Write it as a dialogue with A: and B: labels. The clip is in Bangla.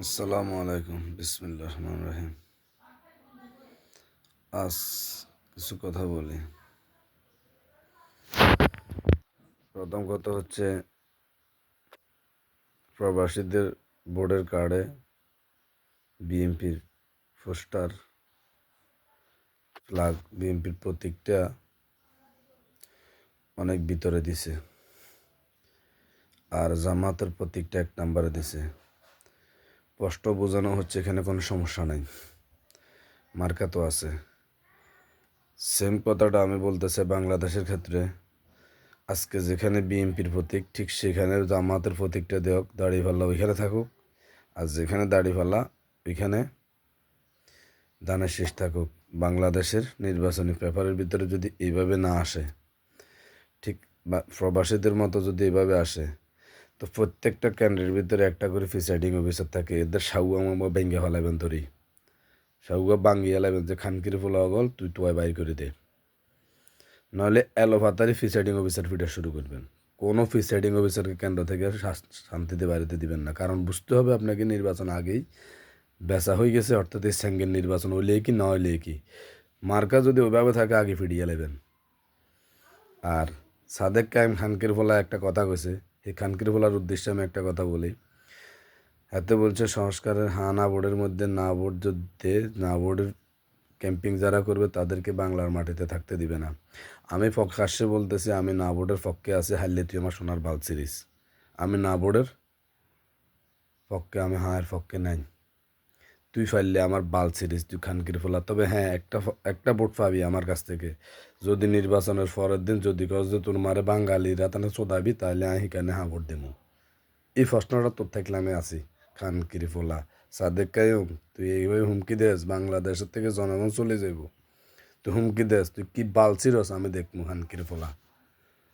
A: আসসালামু আলাইকুম, বিসমিল্লাহির রহমানির রহিম। আজ কিছু কথা বলি। প্রথম কথা হচ্ছে, প্রবাসীদের বোর্ডের কার্ডে বিএনপির পোস্টার, ফ্ল্যাগ, বিএনপির প্রতীকটা অনেক ভিতরে দিছে, আর জামাতের প্রতীকটা 1 নম্বরে দিছে। স্পষ্ট বোঝানো হচ্ছে এখানে কোনো সমস্যা নাই, মার্কা তো আছে। সেম কথাটা আমি বলতেছি বাংলাদেশের ক্ষেত্রে। আজকে যেখানে বিএনপির প্রতীক, ঠিক সেখানে জামাতের প্রতীকটা দেওক, দাড়িপাল্লা ওইখানে থাকুক। আর যেখানে দাড়িপাল্লা ওইখানে ধানের শীষ থাকুক। বাংলাদেশের নির্বাচনী পেপারের ভিতরে যদি এইভাবে না আসে, ঠিক প্রবাসীদের মতো যদি এইভাবে আসে, তো প্রত্যেকটা কেন্দ্রের ভিতরে একটা করে প্রিসাইডিং অফিসার থাকে। এদের সাউয়া ভেঙ্গে ফেলাবেন, তরি সাউয়া বাঙ্গিয়ে ফেলাবেন যে খানকির ফোলা গল তুই তোয়াই বাইর করে দে। নাহলে এলোপাতারি প্রিসাইডিং অফিসার ফিটা শুরু করবেন। কোনো প্রিসাইডিং অফিসারকে কেন্দ্র থেকে শান্তিতে বাড়িতে দিবেন না, কারণ বুঝতে হবে আপনাকে নির্বাচন আগেই বেচা হয়ে গেছে, অর্থাৎ এই স্যাঙ্গের নির্বাচন হইলে কি না হইলে কি, মার্কা যদি ওইভাবে থাকে আগে ফিরিয়ে নেবেন। আর সাদেক কায়েম খানকির ফোলা একটা কথা কইছে, এই খানকির ফোলার উদ্দেশ্যে আমি একটা কথা বলি। হাতে বলছে সংস্কারের হ্যাঁ না বোর্ডের মধ্যে না ভোট যদি না বোর্ডের ক্যাম্পিং যারা করবে তাদেরকে বাংলার মাটিতে থাকতে দিবে না। আমি প্রকাশ্যে বলতেছি, আমি না বোর্ডের পক্ষে আছি। হারলে তুই আমার সোনার বাল সিরিজ। আমি না বোর্ডের পক্ষে, আমি হায়ের পক্ষে নাই। তুই ফাইললে আমার বাল সিরিজ, তুই খানকির ফোলা। তবে হ্যাঁ, একটা ভোট পাবি আমার কাছ থেকে যদি নির্বাচনের পরের দিন যদি কস যে তোর মারে বাঙালিরা তাহলে চোদাবি, তাহলে আমি সেখানে হ্যাঁ ভোট দেবো। এই প্রশ্নটা তোর থাকলে আমি আছি। খানকির ফোলা সাদেক কায়ুম, তুই এইভাবে হুমকি দেস বাংলাদেশের থেকে জনগণ চলে যাব, তুই হুমকি দেস, তুই কি বাল ছিরস আমি দেখবো। খানকির ফোলা।